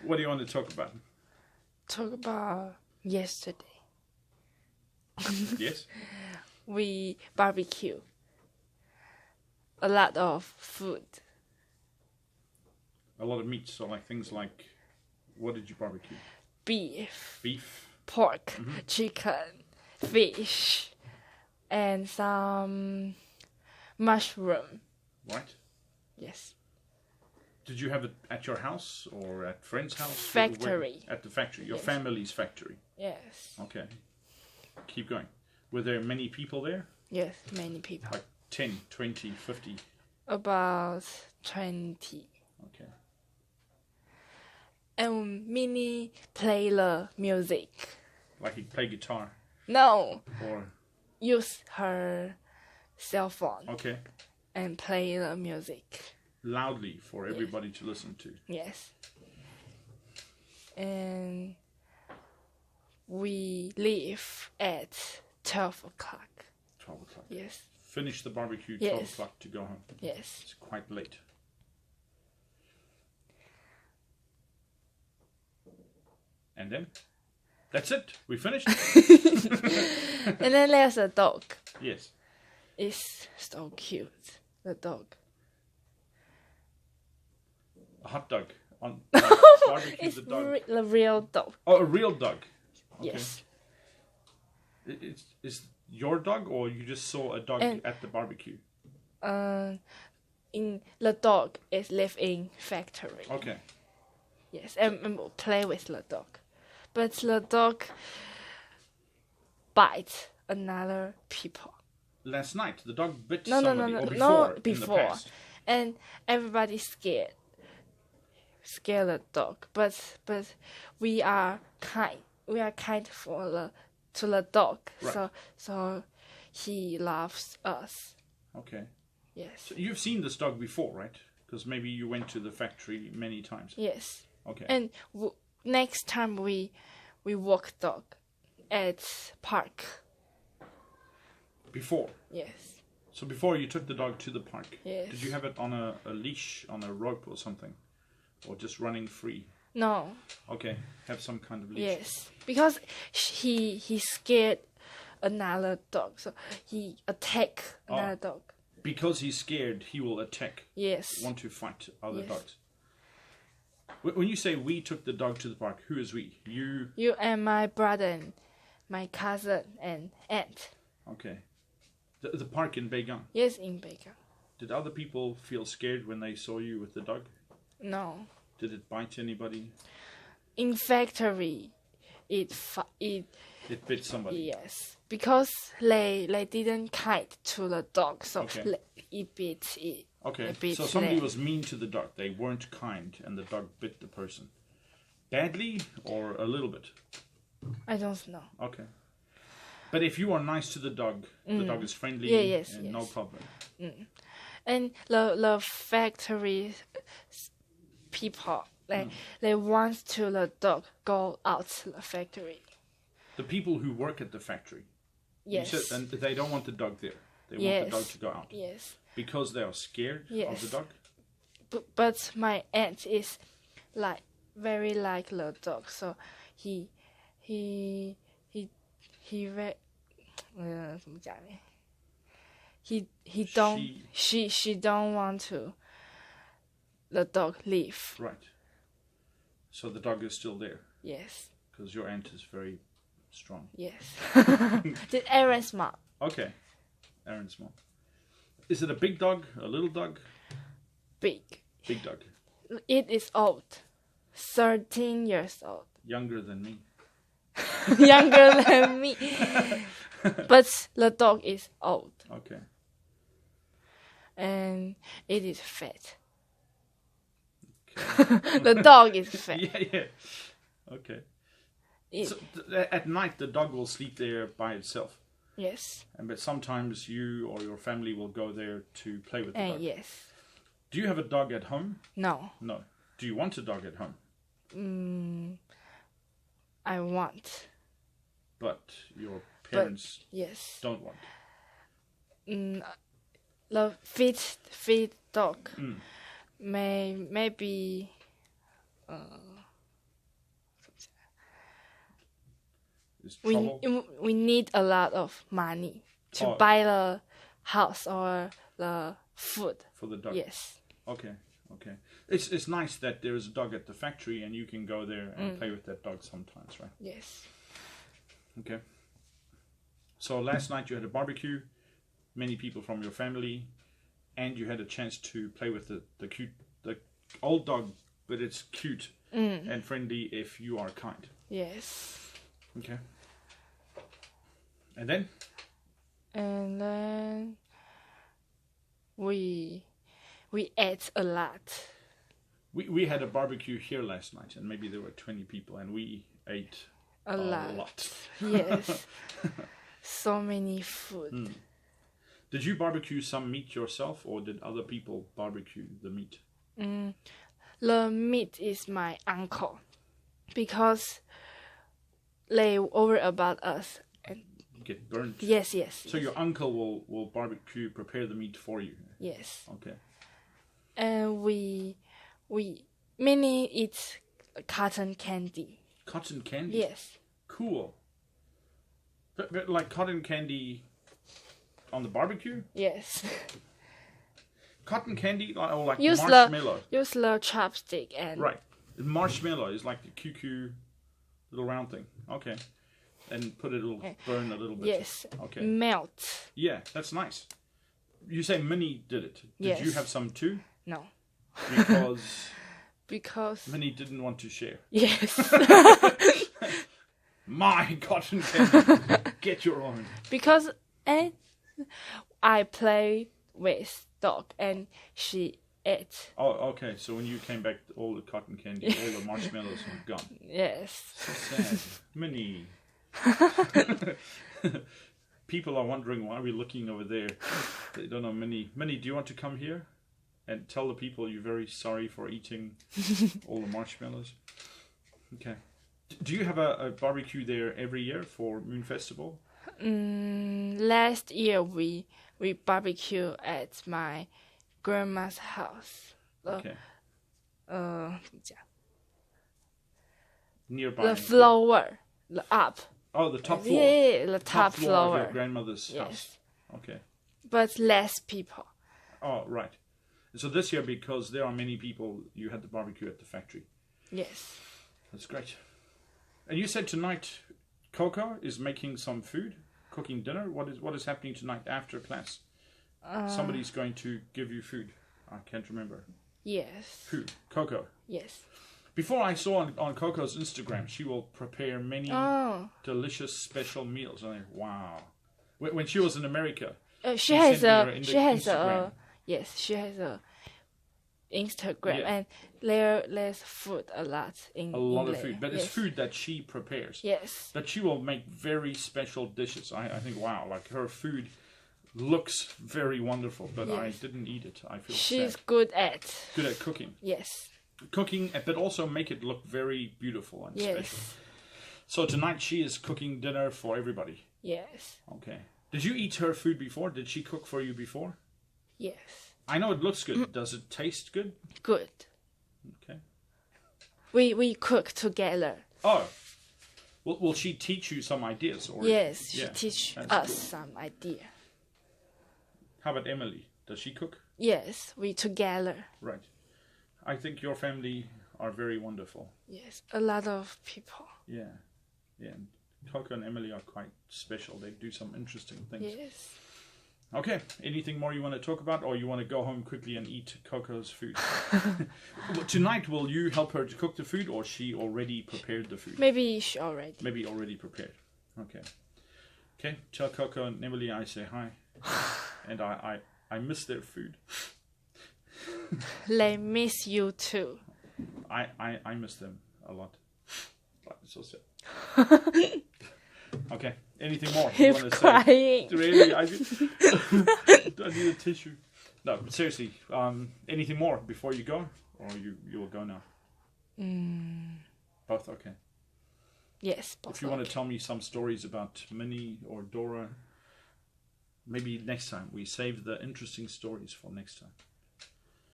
What do you want to talk about? Talk about yesterday. Yes? We barbecue. A lot of food. A lot of meat, so like things like, what did you barbecue? Beef, Beef? pork, chicken, fish, and some mushroom. Right. Yes. Did you have it at your house or at friend's house? Factory. At the factory, your Yes. family's factory. Yes. Okay. Keep going. Were there many people there? Yes, many people. Like 10, 20, 50? About 20. Okay. And Minnie play the music. Like he'd play guitar? No, Or, use her cell phone okay. and play the music. Loudly for everybody to listen to. Yes. And we leave at 12 o'clock. 12 o'clock. Yes. Finish the barbecue 12 Yes. o'clock to go home. Yes. It's quite late. And then? That's it. We finished. And then there's a dog. Yes. It's so cute. The dog. A hot dog. On barbecue It's the dog. the real dog. Oh, a real dog. Okay. Yes. Is your dog, or you just saw a dog And- at the barbecue? In the dog is live in factory. Okay. Yes, and play with the dog, but the dog bites another people. Last night, the dog bit No, somebody. no, Or no, before, no, in the before, past. and everybody scared the dog. But we are kind. We are kind to the dog. Right. So he loves us. Okay. Yes. So you've seen this dog before, right? Because maybe you went to the factory many times. Yes. Okay. And next time we walk dog at park. Before. Yes. So before you took the dog to the park, Yes. did you have it on a leash, on a rope or something? Or just running free? No. Okay, have some kind of leash. Yes. Because he scared another dog, so he attack another dog. Because he's scared, he will attack, Yes. want to fight other Yes. dogs. When you say we took the dog to the park, who is we? You? You and my brother and my cousin and aunt. Okay. The park in Beijing. Yes, in Beijing. Did other people feel scared when they saw you with the dog? No. Did it bite anybody? In factory, it It bit somebody? yes, because they didn't kite to the dog, so Okay. it bit it. Okay, It bit so somebody them. was mean to the dog. They weren't kind, and the dog bit the person. Badly or a little bit? I don't know. Okay. But if you are nice to the dog is friendly, Yeah, yes, and yes. no problem. And the factory people, they want to the dog go out to the factory. The people who work at the factory, Yes. you said, and they don't want the dog there. They want Yes. the dog to go out. Yes. Because they are scared of Yes. the dog? But my aunt is very like the dog, so he 怎么讲呢 he don't she don't want to the dog leave. Right. So the dog is still there, Yes. because your aunt is very strong. Yes. Did Aaron's mom? Okay. Aaron's mom. Is it a big dog? A little dog? Big. Big dog. It is old. 13 years old. Younger than me. Younger than me. But the dog is old. Okay. And it is fat. Okay. The dog is fat. yeah. Okay. It- So at night the dog will sleep there by itself. yes. But sometimes you or your family will go there to play with the And dog. yes. Do you have a dog at home? No. No. Do you want a dog at home? I want. But your parents Yes. don't want. The fit dog maybe is trouble. We need a lot of money to buy the house or the food for the dog. Yes. Okay. It's nice that there is a dog at the factory and you can go there and play with that dog sometimes, right? Yes. Okay. So last night you had a barbecue, many people from your family, and you had a chance to play with the old dog, but it's cute and friendly if you are kind. Yes. Okay. And then? And then we ate a lot. We had a barbecue here last night, and maybe there were 20 people, and we ate a lot. Yes. So many food. Did you barbecue some meat yourself, or did other people barbecue the meat? The meat is my uncle, because they worry about us and get burnt. Yes. So your uncle will prepare the meat for you. Yes. Okay. And we many eat cotton candy. Cotton candy? Yes. Cool. But like cotton candy on the barbecue? Yes. Cotton candy or like use marshmallow? Use the chopstick and... Right. Marshmallow is like the cuckoo little round thing. Okay. And put it, it'll burn a little bit. Yes. Okay. Melt. Yeah, that's nice. You say Minnie did it. Did you have some too? No. Because Minnie didn't want to share. Yes. My cotton candy. Get your own. Because I play with dog and she ate. Oh, okay. So when you came back, all the cotton candy, all the marshmallows were gone. Yes. So sad. Minnie. People are wondering why we're looking over there. They don't know Minnie. Minnie, do you want to come here and tell the people you're very sorry for eating all the marshmallows? Okay. Do you have a barbecue there every year for Moon Festival? Last year we barbecue at my grandma's house. Okay. Nearby. The floor, the up. Oh, the top floor. Yeah, the top floor of your grandmother's house. Okay. But less people. Oh, right. So this year, because there are many people, you had the barbecue at the factory. Yes. That's great. And you said tonight Coco is making some food, cooking dinner. What is happening tonight after class? Somebody's going to give you food. I can't remember. Yes. Who? Coco. Yes. Before I saw on Coco's Instagram, she will prepare many delicious special meals. I think, wow. When she was in America, she has a Instagram, and there's food a lot in a lot in of food, but it's food that she prepares. Yes. That she will make very special dishes. I think, wow, like her food looks very wonderful, but I didn't eat it. I feel she's sad. good at cooking. Yes. Cooking, but also make it look very beautiful and special. So tonight she is cooking dinner for everybody. Yes. Okay. Did you eat her food before? Did she cook for you before? Yes. I know it looks good. Does it taste good? Good. Okay. We cook together. Oh. Will she teach you some ideas? Or yes, she teach us some idea. How about Emily? Does she cook? Yes, we together. Right. I think your family are very wonderful. Yes, a lot of people. Yeah. Yeah. Coco and Emily are quite special. They do some interesting things. Yes. Okay. Anything more you want to talk about, or you want to go home quickly and eat Coco's food? Tonight, will you help her to cook the food, or she already prepared the food? Maybe she already. Maybe already prepared. Okay. Okay. Tell Coco and Emily I say hi. And I miss their food. They miss you too. I miss them a lot. But it's so sad. Okay. Anything more you want to say? Really? I need a tissue. No, but seriously. Anything more before you go, or you will go now? Both okay. Yes. Both if you want to tell me some stories about Minnie or Dora, maybe next time. We save the interesting stories for next time.